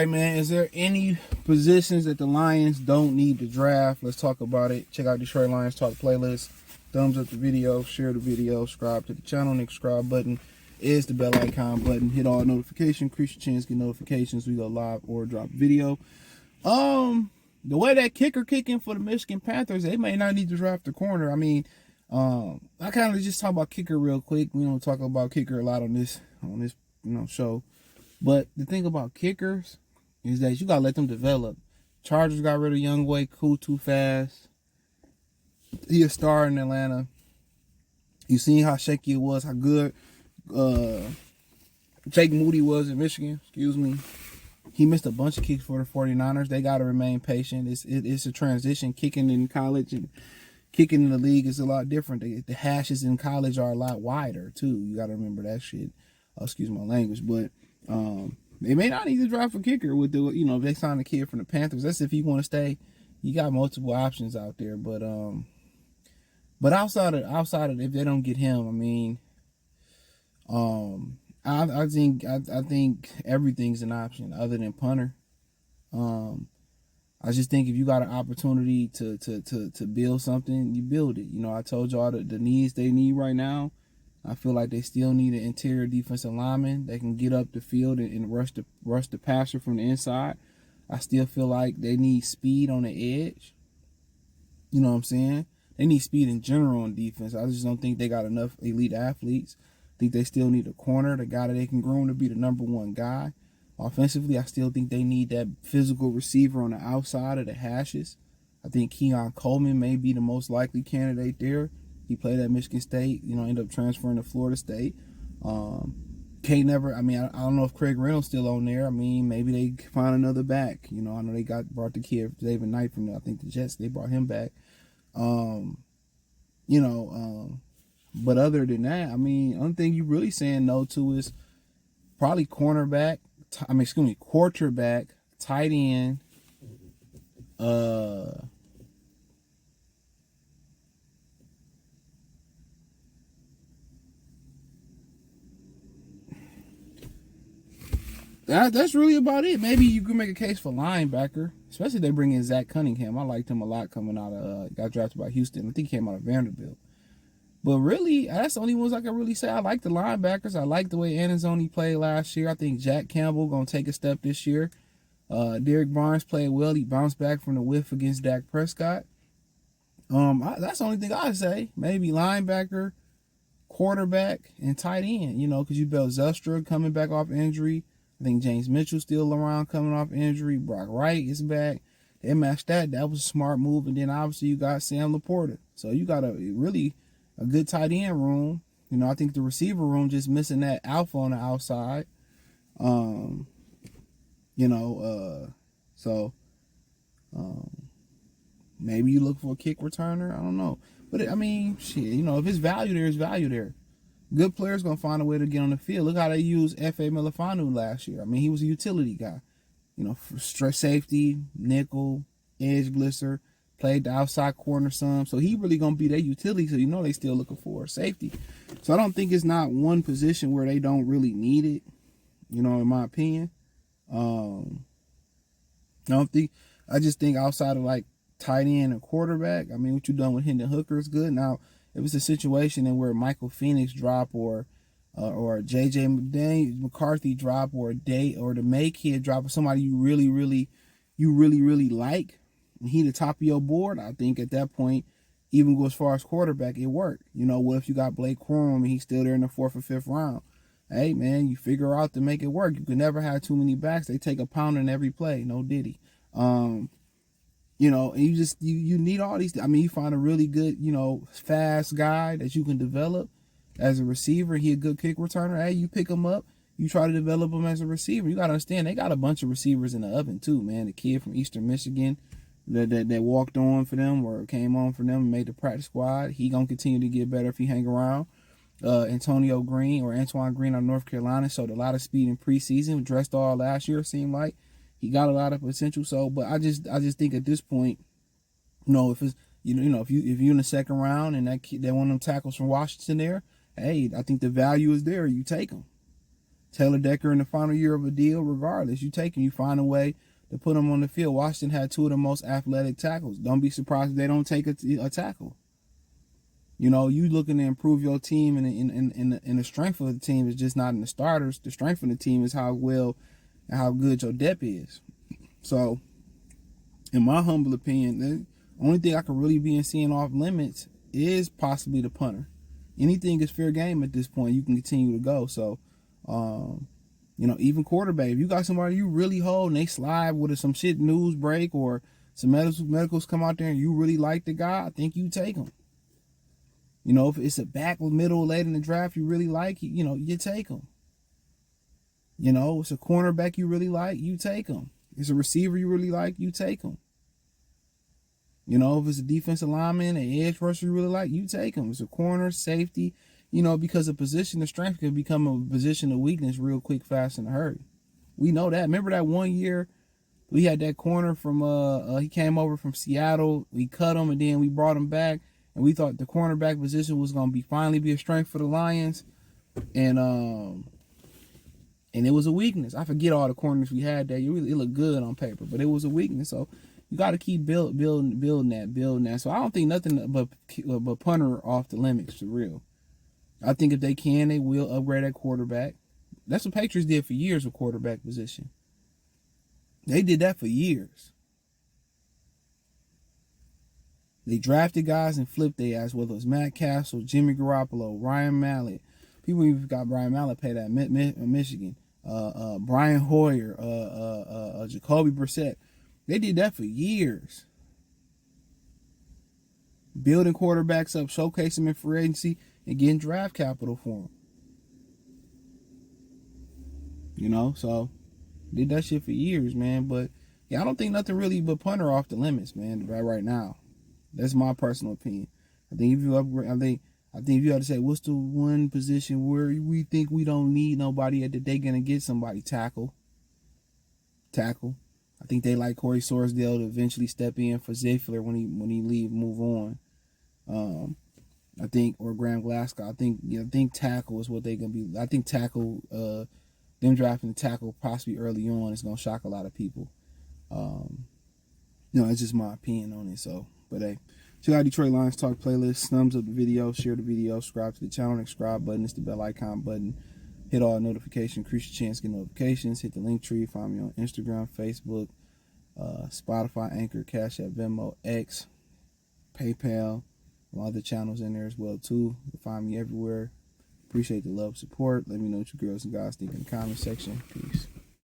right, man. Is there any positions that the Lions don't need to draft? Let's talk about it. Check out Detroit Lions Talk playlist. Thumbs up the video, share the video, subscribe to the channel. The subscribe button is the bell icon button. Hit all notifications, increase your chance to get notifications. We go live or drop video. The way that kicker kicking for the Michigan Panthers, they may not need to draft the corner. I mean, I kind of just talk about kicker real quick. We don't talk about kicker a lot on this show. But the thing about kickers is that you gotta let them develop. Chargers got rid of Youngway, cool too fast. He a star in Atlanta. You seen how shaky it was, how good Jake Moody was in Michigan. Excuse me. He missed a bunch of kicks for the 49ers. They got to remain patient. It's a transition. Kicking in college and kicking in the league is a lot different. The hashes in college are a lot wider, too. You got to remember that shit. Excuse my language. But they may not need to draft a kicker with the, if they sign a kid from the Panthers. That's if you want to stay. You got multiple options out there. But outside of if they don't get him, I mean, I think everything's an option other than punter. I just think if you got an opportunity to build something, you build it. I told y'all the needs they need right now. I feel like they still need an interior defensive lineman that can get up the field and rush the passer from the inside. I still feel like they need speed on the edge. You know what I'm saying? They need speed in general on defense. I just don't think they got enough elite athletes. I think they still need a corner, the guy that they can groom to be the number one guy. Offensively, I still think they need that physical receiver on the outside of the hashes. I think Keon Coleman may be the most likely candidate there. He played at Michigan State, ended up transferring to Florida State. I don't know if Craig Reynolds still on there. I mean, maybe they find another back. I know they brought the kid, David Knight, from I think the Jets. They brought him back. But other than that, I mean, only thing you really saying no to is probably quarterback, tight end, that's really about it. Maybe you could make a case for linebacker, especially if they bring in Zach Cunningham. I liked him a lot coming out of, got drafted by Houston. I think he came out of Vanderbilt. But really, that's the only ones I can really say. I like the linebackers. I like the way Anzalone played last year. I think Jack Campbell going to take a step this year. Derek Barnes played well. He bounced back from the whiff against Dak Prescott. That's the only thing I'd say. Maybe linebacker, quarterback, and tight end, because you built Zelstra coming back off injury. I think James Mitchell's still around coming off injury. Brock Wright is back. They matched that. That was a smart move. And then obviously you got Sam Laporta. So you got a good tight end room. I think the receiver room just missing that alpha on the outside. Maybe you look for a kick returner. I don't know. But if it's value there, it's value there. Good players going to find a way to get on the field. Look how they used F.A. Melifanu last year. I mean, he was a utility guy. For stress safety, nickel, edge blitzer, played the outside corner some. So he really going to be their utility. So they still looking for a safety. So I don't think it's not one position where they don't really need it, in my opinion. I just think outside of like tight end and quarterback, I mean, what you done with Hendon Hooker is good. Now, if it's a situation in where Michael Phoenix drop or J.J. McCarthy drop or the May kid drop or somebody you really like, and he the top of your board, I think at that point, even go as far as quarterback, it worked. What if you got Blake Corum and he's still there in the 4th or 5th round? Hey, man, you figure out to make it work. You can never have too many backs. They take a pound in every play. No diddy. And you need all these. I mean, you find a really good, fast guy that you can develop as a receiver. He a good kick returner. Hey, you pick him up. You try to develop him as a receiver. You got to understand, they got a bunch of receivers in the oven too, man. The kid from Eastern Michigan that walked on for them or came on for them and made the practice squad. He going to continue to get better if he hang around. Antonio Green or Antoine Green out of North Carolina showed a lot of speed in preseason. Dressed all last year, seemed like. He got a lot of potential. So, but I just think at this point, if it's if you're in the second round and that one of them tackles from Washington there, hey, I think the value is there. You take them. Taylor Decker in the final year of a deal, regardless, you take him. You find a way to put him on the field. Washington had two of the most athletic tackles. Don't be surprised if they don't take a tackle. You know, you looking to improve your team, and the strength of the team is just not in the starters. The strength of the team is how well and how good your depth is. So, in my humble opinion, the only thing I could really be seeing off limits is possibly the punter. Anything is fair game at this point. You can continue to go. So, you know, even quarterback. If you got somebody you really hold and they slide with some shit news break or some medicals come out there and you really like the guy, I think you take him. You know, if it's a back, middle, late in the draft you really like, you know, you take him. You know, it's a cornerback you really like, you take him. It's a receiver you really like, you take him. You know, if it's a defensive lineman, an edge rusher you really like, you take him. It's a corner, safety, you know, because a position of strength can become a position of weakness real quick, fast, in a hurry. We know that. Remember that one year we had that corner from, he came over from Seattle, we cut him, and then we brought him back. And we thought the cornerback position was going to finally be a strength for the Lions. And it was a weakness. I forget all the corners we had there. It looked good on paper, but it was a weakness. So you got to keep building that. So I don't think nothing but punter off the limits, for real. I think if they can, they will upgrade that quarterback. That's what Patriots did for years with quarterback position. They did that for years. They drafted guys and flipped their ass, whether it was Matt Castle, Jimmy Garoppolo, Ryan Mallett. People even got Brian Mallett paid at Michigan. Brian Hoyer, Jacoby Brissett. They did that for years. Building quarterbacks up, showcasing them in free agency, and getting draft capital for them. You know, so did that shit for years, man. But yeah, I don't think nothing really but punter off the limits, man, right now. That's my personal opinion. I think if you upgrade, I think if you had to say what's the one position where we think we don't need nobody at that they gonna get somebody, tackle. I think they like Corey Sorsdale to eventually step in for Ziegler when he leave, move on. I think, or Graham Glasgow. I think tackle is what they gonna be. I think tackle, them drafting the tackle possibly early on is gonna shock a lot of people. You know, it's just my opinion on it. So. But hey, check out Detroit Lions Talk playlist. Thumbs up the video, share the video, subscribe to the channel. The subscribe button is the bell icon button. Hit all notifications, increase your chance to get notifications. Hit the link tree. Find me on Instagram, Facebook, Spotify, Anchor, Cash App, Venmo, X, PayPal. All other channels in there as well too. You can find me everywhere. Appreciate the love, support. Let me know what you girls and guys think in the comment section. Peace.